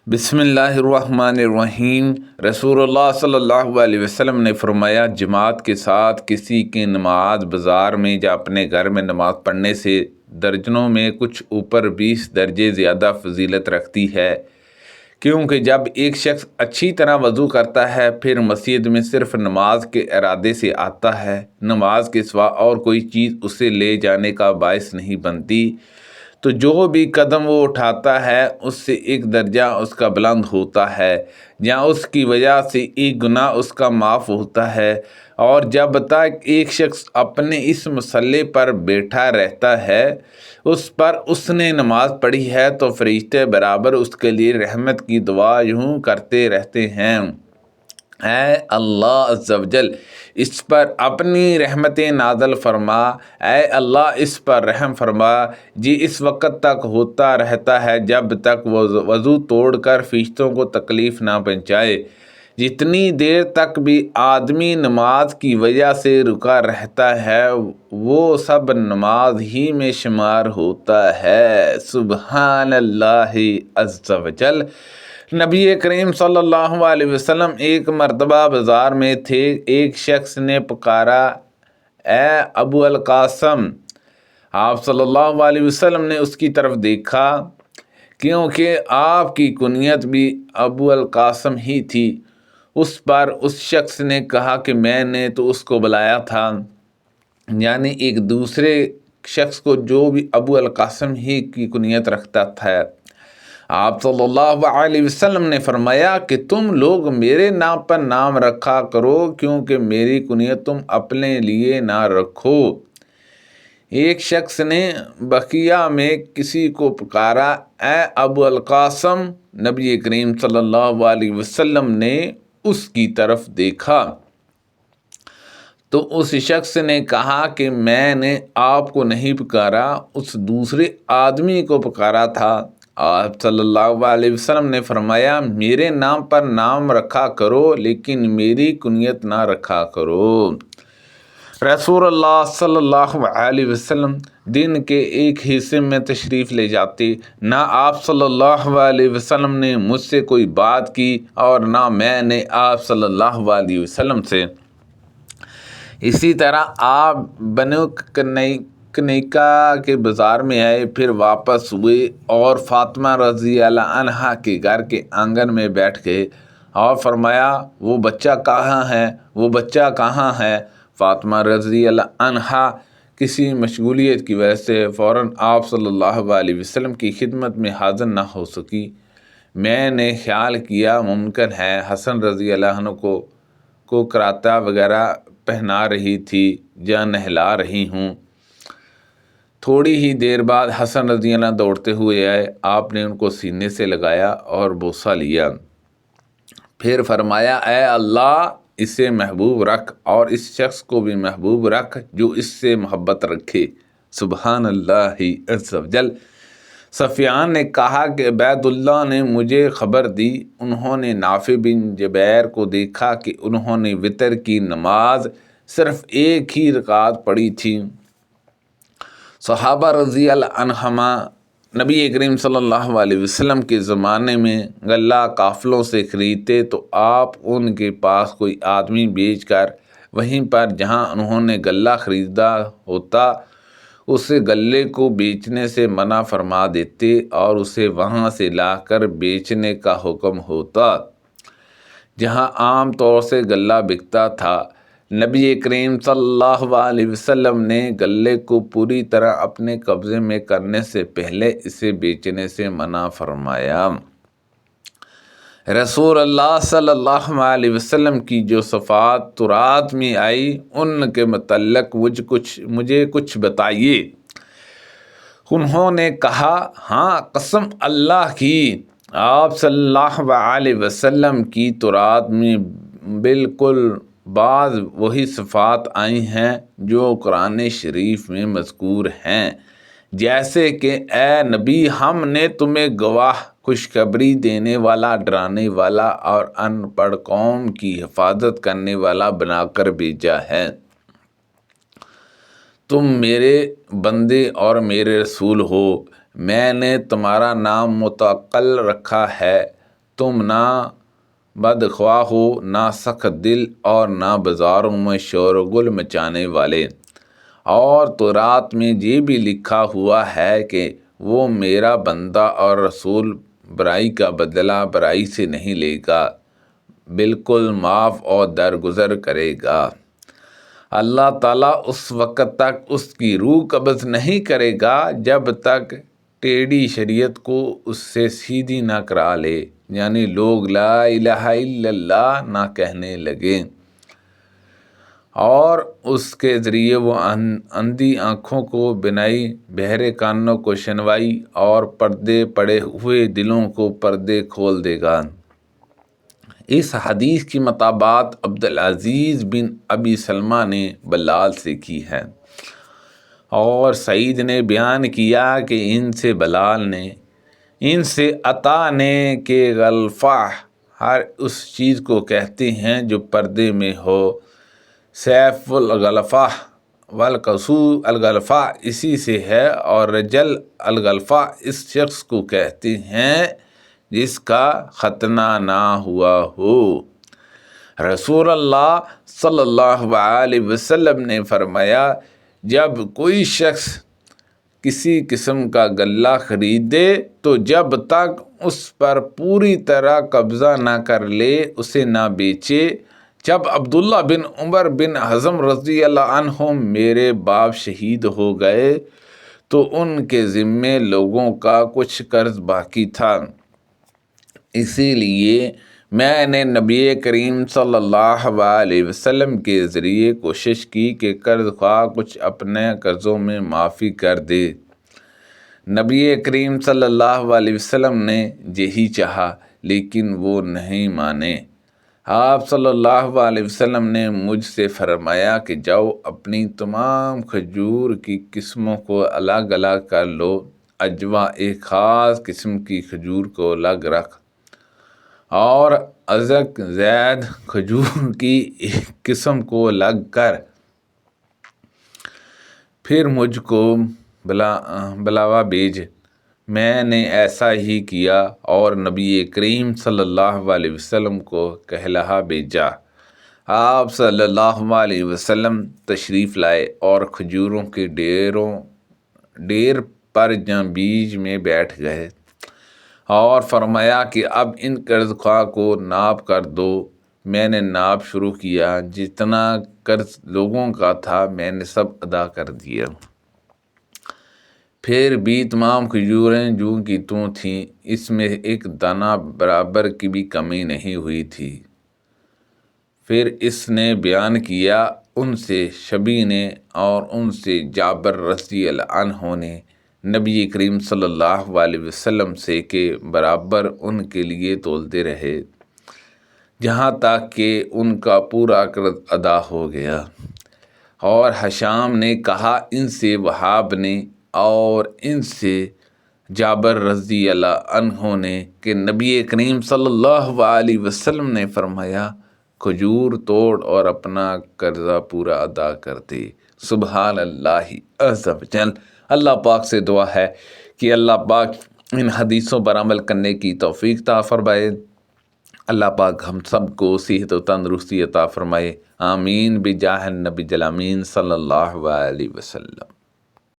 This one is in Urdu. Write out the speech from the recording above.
بسم اللہ الرحمن الرحیم۔ رسول اللہ صلی اللہ علیہ وسلم نے فرمایا، جماعت کے ساتھ کسی کی نماز بازار میں یا اپنے گھر میں نماز پڑھنے سے درجنوں میں کچھ اوپر 20 درجے زیادہ فضیلت رکھتی ہے، کیونکہ جب ایک شخص اچھی طرح وضو کرتا ہے پھر مسجد میں صرف نماز کے ارادے سے آتا ہے، نماز کے سوا اور کوئی چیز اسے لے جانے کا باعث نہیں بنتی، تو جو بھی قدم وہ اٹھاتا ہے اس سے ایک درجہ اس کا بلند ہوتا ہے، یا اس کی وجہ سے ایک گناہ اس کا معاف ہوتا ہے۔ اور جب تک ایک شخص اپنے اس مسئلے پر بیٹھا رہتا ہے، اس پر اس نے نماز پڑھی ہے، تو فرشتے برابر اس کے لیے رحمت کی دعا یوں کرتے رہتے ہیں، اے اللہ عز و جل اس پر اپنی رحمتیں نازل فرما، اے اللہ اس پر رحم فرما۔ جی اس وقت تک ہوتا رہتا ہے جب تک وہ وضو توڑ کر فرشتوں کو تکلیف نہ پہنچائے۔ جتنی دیر تک بھی آدمی نماز کی وجہ سے رکا رہتا ہے وہ سب نماز ہی میں شمار ہوتا ہے۔ سبحان اللہ عز و جل۔ نبی کریم صلی اللہ علیہ وسلم ایک مرتبہ بازار میں تھے، ایک شخص نے پکارا، اے ابو القاسم۔ آپ صلی اللہ علیہ وسلم نے اس کی طرف دیکھا، کیونکہ آپ کی کنیت بھی ابو القاسم ہی تھی۔ اس پر اس شخص نے کہا کہ میں نے تو اس کو بلایا تھا، یعنی ایک دوسرے شخص کو جو بھی ابو القاسم ہی کی کنیت رکھتا تھا۔ آپ صلی اللہ علیہ وسلم نے فرمایا کہ تم لوگ میرے نام پر نام رکھا کرو، کیونکہ میری کنیت تم اپنے لیے نہ رکھو۔ ایک شخص نے بقیہ میں کسی کو پکارا، اے ابو القاسم۔ نبی کریم صلی اللہ علیہ وسلم نے اس کی طرف دیکھا تو اس شخص نے کہا کہ میں نے آپ کو نہیں پکارا، اس دوسرے آدمی کو پکارا تھا۔ آپ صلی اللہ علیہ وسلم نے فرمایا، میرے نام پر نام رکھا کرو لیکن میری کنیت نہ رکھا کرو۔ رسول اللہ صلی اللہ علیہ وسلم دن کے ایک حصے میں تشریف لے جاتے، نہ آپ صلی اللہ علیہ وسلم نے مجھ سے کوئی بات کی اور نہ میں نے آپ صلی اللہ علیہ وسلم سے۔ اسی طرح آپ بنو کنیکا کے بازار میں آئے، پھر واپس ہوئے اور فاطمہ رضی اللہ عنہا کے گھر کے آنگن میں بیٹھ گئے اور فرمایا، وہ بچہ کہاں ہے، وہ بچہ کہاں ہے؟ فاطمہ رضی اللہ عنہا کسی مشغولیت کی وجہ سے فوراً آپ صلی اللہ علیہ وسلم کی خدمت میں حاضر نہ ہو سکی۔ میں نے خیال کیا ممکن ہے حسن رضی اللہ عنہ کو کراتا وغیرہ پہنا رہی تھی یا نہلا رہی ہوں۔ تھوڑی ہی دیر بعد حسن رضی اللہ عنہ دوڑتے ہوئے آئے، آپ نے ان کو سینے سے لگایا اور بوسہ لیا، پھر فرمایا، اے اللہ اسے محبوب رکھ اور اس شخص کو بھی محبوب رکھ جو اس سے محبت رکھے۔ سبحان اللہ عز و جل۔ سفیان نے کہا کہ عبید اللہ نے مجھے خبر دی، انہوں نے نافع بن جبیر کو دیکھا کہ انہوں نے وتر کی نماز صرف ایک ہی رکعت پڑھی تھی۔ صحابہ رضی اللہ عنہم نبی کریم صلی اللہ علیہ وسلم کے زمانے میں غلہ قافلوں سے خریدتے تو آپ ان کے پاس کوئی آدمی بیچ کر وہیں پر جہاں انہوں نے غلہ خریدا ہوتا اسے غلے کو بیچنے سے منع فرما دیتے اور اسے وہاں سے لا کر بیچنے کا حکم ہوتا جہاں عام طور سے غلہ بکتا تھا۔ نبی کریم صلی اللہ علیہ وسلم نے غلے کو پوری طرح اپنے قبضے میں کرنے سے پہلے اسے بیچنے سے منع فرمایا۔ رسول اللہ صلی اللہ علیہ وسلم کی جو صفات تورات میں آئی ان کے متعلق مجھے کچھ بتائیے۔ انہوں نے کہا، ہاں قسم اللہ کی، آپ صلی اللہ علیہ وسلم کی تورات میں بالکل بعض وہی صفات آئی ہیں جو قرآن شریف میں مذکور ہیں، جیسے کہ اے نبی ہم نے تمہیں گواہ، خوشخبری دینے والا، ڈرانے والا اور ان پڑھ قوم کی حفاظت کرنے والا بنا کر بھیجا ہے۔ تم میرے بندے اور میرے رسول ہو، میں نے تمہارا نام متوکل رکھا ہے، تم نہ بدخواہ ہو، نہ سخت دل، اور نہ بازاروں میں شور و گل مچانے والے۔ اور تورات میں یہ بھی لکھا ہوا ہے کہ وہ میرا بندہ اور رسول برائی کا بدلہ برائی سے نہیں لے گا، بالکل معاف اور درگزر کرے گا۔ اللہ تعالیٰ اس وقت تک اس کی روح قبض نہیں کرے گا جب تک ٹیڑھی شریعت کو اس سے سیدھی نہ کرا لے، یعنی لوگ لا الہ الا اللہ نہ کہنے لگیں، اور اس کے ذریعے وہ اندھی آنکھوں کو بینائی، بہرے کانوں کو شنوائی، اور پردے پڑے ہوئے دلوں کو پردے کھول دے گا۔ اس حدیث کی مطابعت عبدالعزیز بن ابی سلمہ نے بلال سے کی ہے، اور سعید نے بیان کیا کہ ان سے بلال نے، ان سے عطا نے کہ غلفہ ہر اس چیز کو کہتے ہیں جو پردے میں ہو، سیف الغلفہ والقصو الغلفہ اسی سے ہے، اور رجل الغلفہ اس شخص کو کہتے ہیں جس کا ختنہ نہ ہوا ہو۔ رسول اللہ صلی اللہ علیہ وسلم نے فرمایا، جب کوئی شخص کسی قسم کا غلہ خریدے تو جب تک اس پر پوری طرح قبضہ نہ کر لے اسے نہ بیچے۔ جب عبداللہ بن عمر بن حزم رضی اللہ عنہ میرے باپ شہید ہو گئے تو ان کے ذمے لوگوں کا کچھ قرض باقی تھا، اسی لیے میں نے نبی کریم صلی اللہ علیہ وسلم کے ذریعے کوشش کی کہ قرض خواہ کچھ اپنے قرضوں میں معافی کر دے۔ نبی کریم صلی اللہ علیہ وسلم نے یہی چاہا، لیکن وہ نہیں مانے۔ آپ صلی اللہ علیہ وسلم نے مجھ سے فرمایا کہ جاؤ اپنی تمام کھجور کی قسموں کو الگ الگ کر لو، عجوہ ایک خاص قسم کی کھجور کو الگ رکھ، اور ازک زید کھجور کی ایک قسم کو الگ کر، پھر مجھ کو بلاوا بھیج۔ میں نے ایسا ہی کیا اور نبی کریم صلی اللہ علیہ وسلم کو کہلا بھیجا۔ آپ صلی اللہ علیہ وسلم تشریف لائے اور کھجوروں کے ڈیر پر جاں بیج میں بیٹھ گئے اور فرمایا کہ اب ان قرض خواہ کو ناپ کر دو۔ میں نے ناپ شروع کیا، جتنا قرض لوگوں کا تھا میں نے سب ادا کر دیا، پھر بھی تمام کھجوریں جوں کی توں تھیں، اس میں ایک دانہ برابر کی بھی کمی نہیں ہوئی تھی۔ پھر اس نے بیان کیا، ان سے شبی نے اور ان سے جابر رضی اللہ عنہ نے نبی کریم صلی اللہ علیہ وسلم سے کہ برابر ان کے لیے تولتے رہے جہاں تک کہ ان کا پورا قرض ادا ہو گیا۔ اور حشام نے کہا ان سے وہاب نے اور ان سے جابر رضی اللہ عنہ نے کہ نبی کریم صلی اللہ علیہ وسلم نے فرمایا، کھجور توڑ اور اپنا قرضہ پورا ادا کر دے۔ سبحان اللہ عز و جل۔ اللہ پاک سے دعا ہے کہ اللہ پاک ان حدیثوں پر عمل کرنے کی توفیق عطا فرمائے۔ اللہ پاک ہم سب کو صحت و تندرستی عطا فرمائے، آمین بجاہ النبی الامین صلی اللہ علیہ وسلم۔